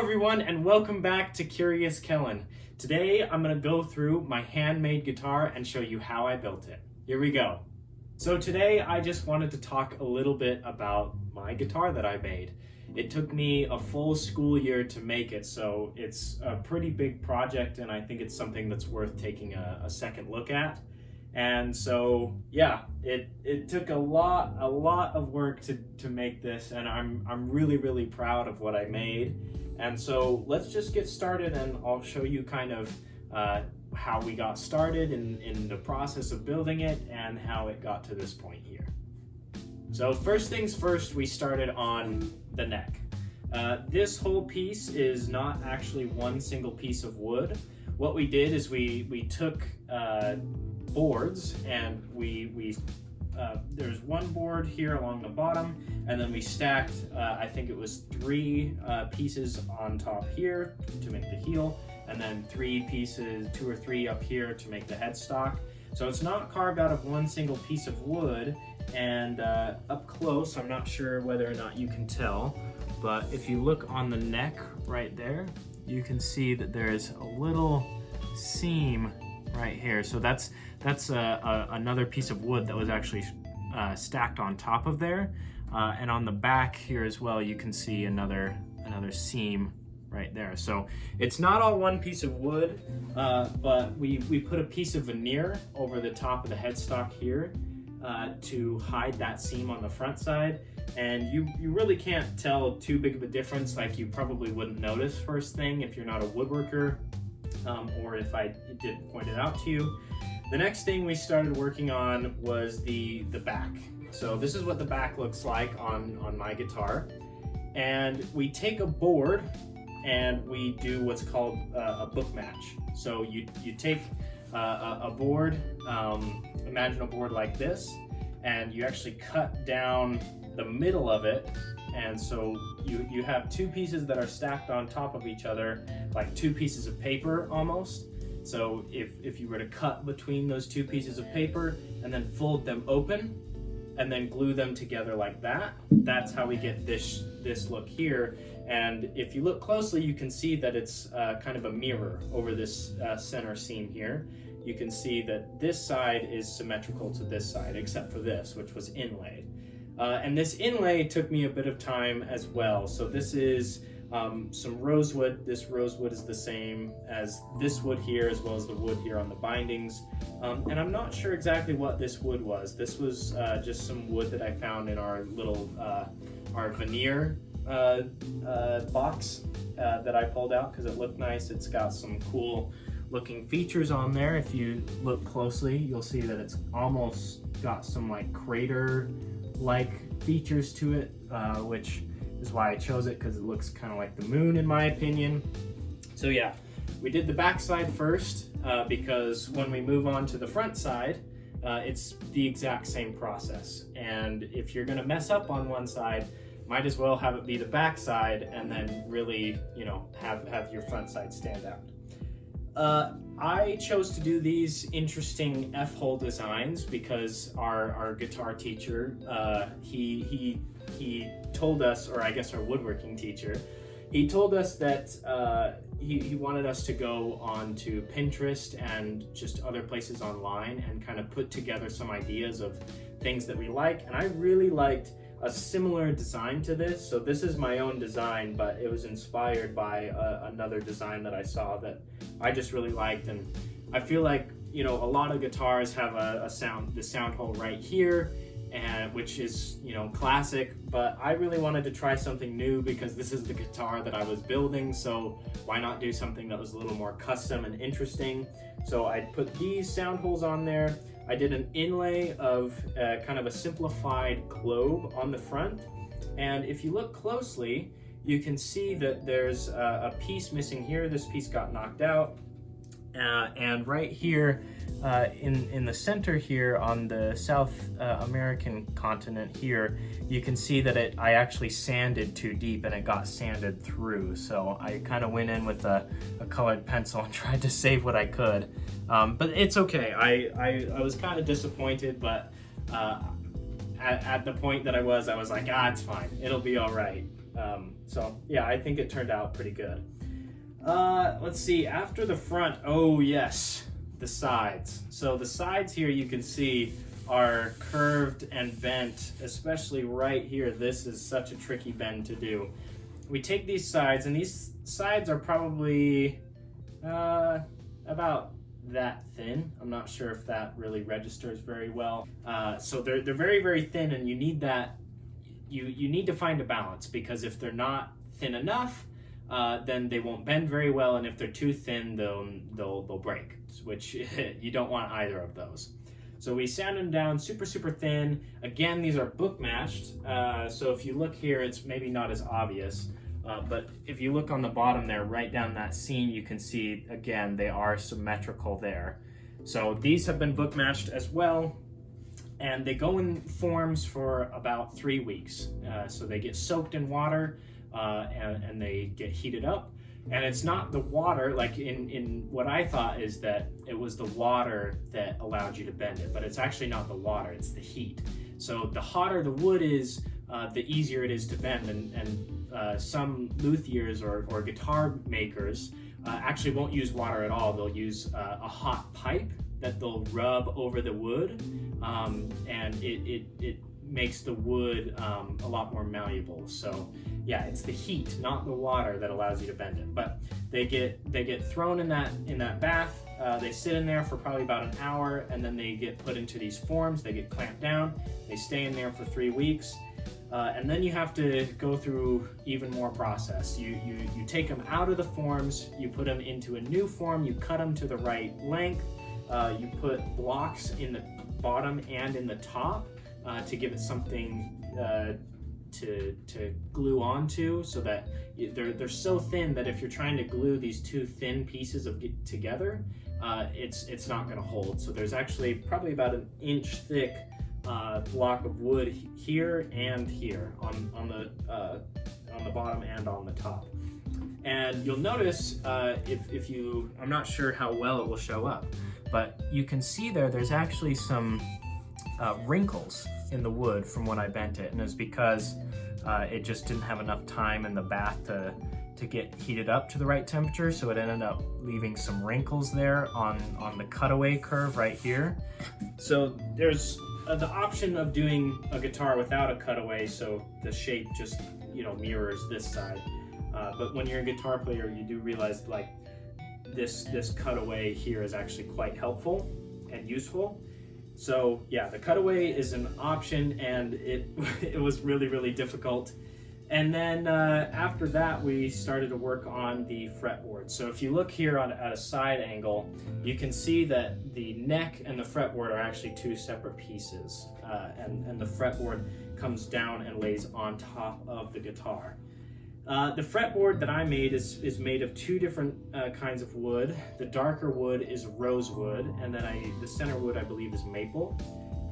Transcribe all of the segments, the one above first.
everyone, and welcome back to Curious Kellen. Today I'm going to go through my handmade guitar and show you how I built it. Here we go. So today I just wanted to talk a little bit about my guitar that I made. It took me a full school year to make it, so it's a pretty big project, and I think it's something that's worth taking a second look at. And so, yeah, it took a lot of work to make this, and I'm really proud of what I made. And so let's just get started, and I'll show you kind of how we got started in the process of building it and how it got to this point here. So first things first, we started on the neck. This whole piece is not actually one single piece of wood. What we did is we took boards, and there's one board here along the bottom, and then we stacked I think it was 3 pieces on top here to make the heel, and then 3 pieces, 2 or 3 up here to make the headstock. So it's not carved out of one single piece of wood. And up close, I'm not sure whether or not you can tell, but if you look on the neck right there, you can see that there's a little seam right here. So that's another piece of wood that was actually stacked on top of there. And on the back here as well, you can see another seam right there. So it's not all one piece of wood, but we put a piece of veneer over the top of the headstock here to hide that seam on the front side. And you really can't tell too big of a difference, like you probably wouldn't notice first thing if you're not a woodworker, or if I didn't point it out to you. The next thing we started working on was the back. So this is what the back looks like on my guitar. And we take a board and we do what's called a book match. So you take a board, imagine a board like this, and you actually cut down the middle of it. And so you have 2 pieces that are stacked on top of each other, like 2 pieces of paper almost. So if you were to cut between those 2 pieces of paper and then fold them open and then glue them together like that, that's how we get this look here. And if you look closely, you can see that it's kind of a mirror over this center seam here. You can see that this side is symmetrical to this side, except for this, which was inlaid. And this inlay took me a bit of time as well. So this is some rosewood. This rosewood is the same as this wood here, as well as the wood here on the bindings. And I'm not sure exactly what this wood was. This was just some wood that I found in our little, our veneer box that I pulled out because it looked nice. It's got some cool looking features on there. If you look closely, you'll see that it's almost got some like crater like features to it, which is why I chose it, because it looks kind of like the moon in my opinion. So yeah, we did the back side first because when we move on to the front side, it's the exact same process. And if you're gonna mess up on one side, might as well have it be the back side and then really, have your front side stand out. I chose to do these interesting F-hole designs because our guitar teacher, he told us, or I guess our woodworking teacher, he told us that he wanted us to go on to Pinterest and just other places online and kind of put together some ideas of things that we like. And I really liked a similar design to this. So this is my own design, but it was inspired by another design that I saw that I just really liked. And I feel like, a lot of guitars have the sound hole right here, and which is, classic, but I really wanted to try something new because this is the guitar that I was building. So why not do something that was a little more custom and interesting? So I put these sound holes on there. I did an inlay of kind of a simplified globe on the front. And if you look closely, you can see that there's a piece missing here. This piece got knocked out. And right here in the center here on the South American continent here, you can see that I actually sanded too deep and it got sanded through. So I kind of went in with a colored pencil and tried to save what I could. But it's okay. I was kind of disappointed, but at the point that I was like, it's fine, it'll be all right. So yeah, I think it turned out pretty good. Let's see, after the front, oh yes, the sides. So the sides here you can see are curved and bent, especially right here. This is such a tricky bend to do. We take these sides, and these sides are probably about that thin. I'm not sure if that really registers very well. So they're very, very thin, and you need that. You need to find a balance, because if they're not thin enough, then they won't bend very well, and if they're too thin, they'll break, which you don't want either of those. So we sand them down super, super thin. Again, these are book matched. So if you look here, it's maybe not as obvious, but if you look on the bottom there, right down that seam, you can see, again, they are symmetrical there. So these have been book matched as well, and they go in forms for about 3 weeks. So they get soaked in water, and they get heated up. And it's not the water, like in what I thought is that it was the water that allowed you to bend it, but it's actually not the water, it's the heat. So the hotter the wood is, the easier it is to bend. And some luthiers or guitar makers actually won't use water at all. They'll use a hot pipe that they'll rub over the wood, and it makes the wood a lot more malleable. So yeah, it's the heat, not the water, that allows you to bend it. But they get thrown in that bath. They sit in there for probably about an hour, and then they get put into these forms. They get clamped down. They stay in there for 3 weeks, and then you have to go through even more process. You take them out of the forms. You put them into a new form. You cut them to the right length. You put blocks in the bottom and in the top to give it something to glue onto, so that they're so thin that if you're trying to glue these two thin pieces together, it's not going to hold. So there's actually probably about an inch thick block of wood here and here on the bottom and on the top. And you'll notice if you, I'm not sure how well it will show up, but you can see there's actually some wrinkles in the wood from when I bent it, and it's because it just didn't have enough time in the bath to get heated up to the right temperature, so it ended up leaving some wrinkles there on the cutaway curve right here. So there's the option of doing a guitar without a cutaway, so the shape just mirrors this side. But when you're a guitar player, you do realize like this cutaway here is actually quite helpful and useful. So yeah, the cutaway is an option, and it was really, really difficult. And then after that, we started to work on the fretboard. So if you look here at a side angle, you can see that the neck and the fretboard are actually two separate pieces, and the fretboard comes down and lays on top of the guitar. The fretboard that I made is made of two different kinds of wood. The darker wood is rosewood, and then the center wood I believe is maple.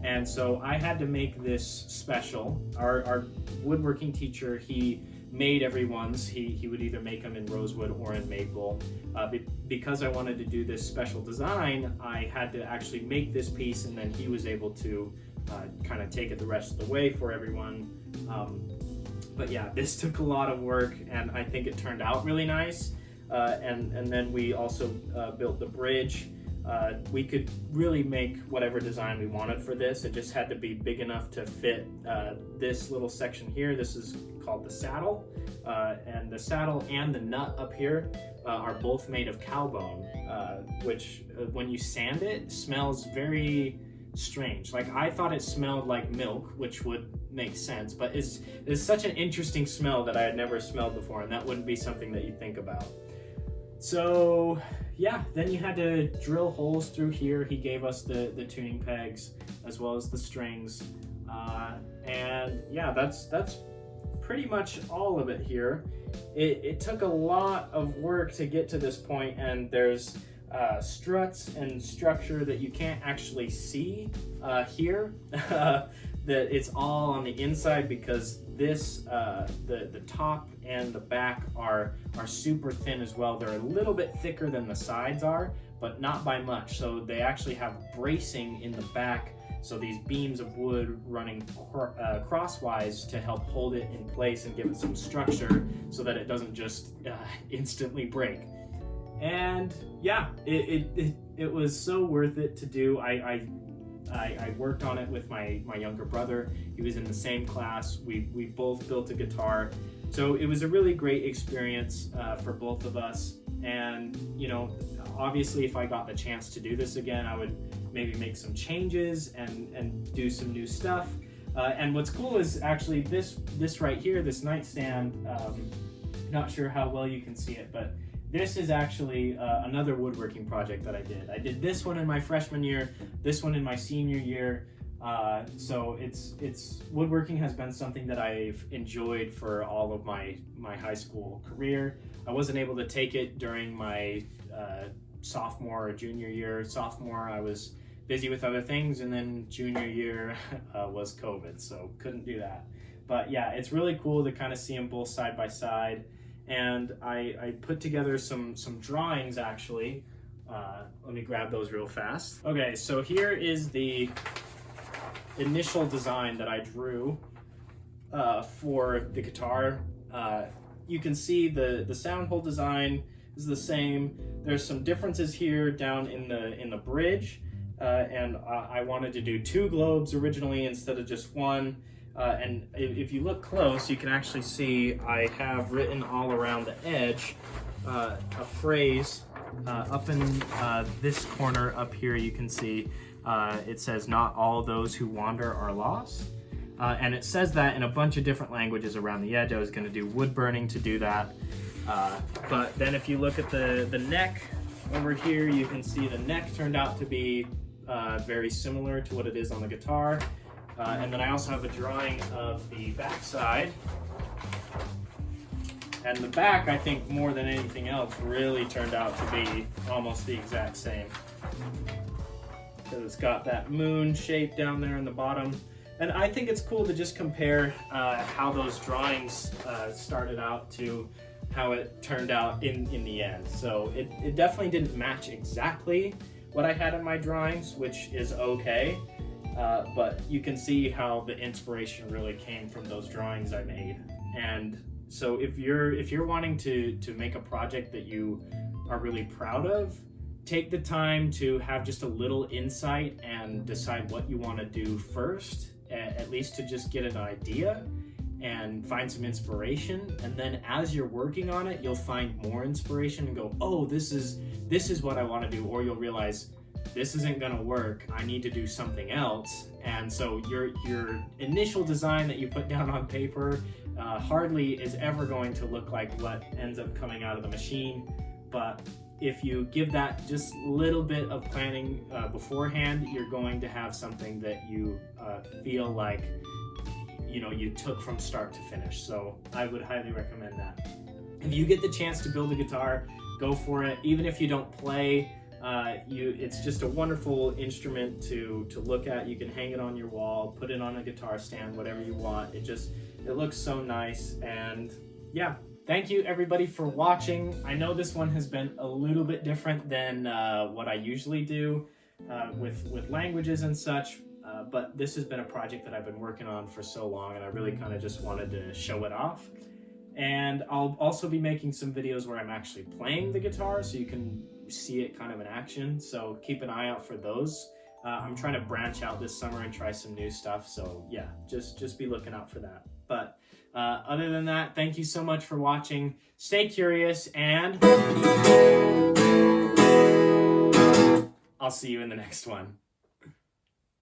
And so I had to make this special. Our woodworking teacher, he made everyone's. He would either make them in rosewood or in maple. Because I wanted to do this special design, I had to actually make this piece, and then he was able to kind of take it the rest of the way for everyone. But yeah, this took a lot of work, and I think it turned out really nice. And then we also built the bridge. We could really make whatever design we wanted for this. It just had to be big enough to fit this little section here. This is called the saddle. And the saddle and the nut up here are both made of cow bone, which when you sand it, smells very strange. Like, I thought it smelled like milk, which would make sense, but it's such an interesting smell that I had never smelled before, and that wouldn't be something that you think about. So yeah, then you had to drill holes through here. He gave us the tuning pegs as well as the strings, and yeah, that's pretty much all of it here. It took a lot of work to get to this point, and there's struts and structure that you can't actually see here. That it's all on the inside, because this the top and the back are super thin as well. They're a little bit thicker than the sides are, but not by much. So they actually have bracing in the back So these beams of wood running crosswise to help hold it in place and give it some structure so that it doesn't just instantly break. And yeah, it was so worth it to do. I worked on it with my younger brother. He was in the same class. We both built a guitar. So it was a really great experience for both of us. And, you know, obviously if I got the chance to do this again, I would maybe make some changes and do some new stuff. And what's cool is actually this right here, this nightstand, not sure how well you can see it, but this is actually another woodworking project that I did. I did this one in my freshman year, this one in my senior year. So it's woodworking has been something that I've enjoyed for all of my high school career. I wasn't able to take it during my sophomore or junior year. Sophomore, I was busy with other things, and then junior year was COVID, so couldn't do that. But yeah, it's really cool to kind of see them both side by side. And I put together some drawings actually. Let me grab those real fast. Okay, so here is the initial design that I drew for the guitar. You can see the sound hole design is the same. There's some differences here down in the bridge, and I wanted to do 2 globes originally instead of just 1. And if you look close, you can actually see I have written all around the edge a phrase up in this corner up here. You can see it says, "Not all those who wander are lost." And it says that in a bunch of different languages around the edge. I was going to do wood burning to do that. But then if you look at the neck over here, you can see the neck turned out to be very similar to what it is on the guitar. And then I also have a drawing of the back side. And the back, I think more than anything else, really turned out to be almost the exact same. Because it's got that moon shape down there in the bottom. And I think it's cool to just compare how those drawings started out to how it turned out in the end. So it definitely didn't match exactly what I had in my drawings, which is okay. But you can see how the inspiration really came from those drawings I made. And so if you're wanting to make a project that you are really proud of, take the time to have just a little insight and decide what you want to do first, at least to just get an idea and find some inspiration. And then as you're working on it, you'll find more inspiration and go, oh, this is what I want to do. Or you'll realize, this isn't gonna work, I need to do something else. And so your initial design that you put down on paper hardly is ever going to look like what ends up coming out of the machine. But if you give that just a little bit of planning beforehand, you're going to have something that you feel like you took from start to finish. So I would highly recommend that. If you get the chance to build a guitar, go for it. Even if you don't play, it's just a wonderful instrument to look at. You can hang it on your wall, put it on a guitar stand, whatever you want. It looks so nice. And yeah, thank you everybody for watching. I know this one has been a little bit different than what I usually do with languages and such, but this has been a project that I've been working on for so long, and I really kind of just wanted to show it off. And I'll also be making some videos where I'm actually playing the guitar, so you can see it kind of in action. So keep an eye out for those. I'm trying to branch out this summer and try some new stuff. So yeah, just be looking out for that. But other than that, thank you so much for watching. Stay curious, and I'll see you in the next one.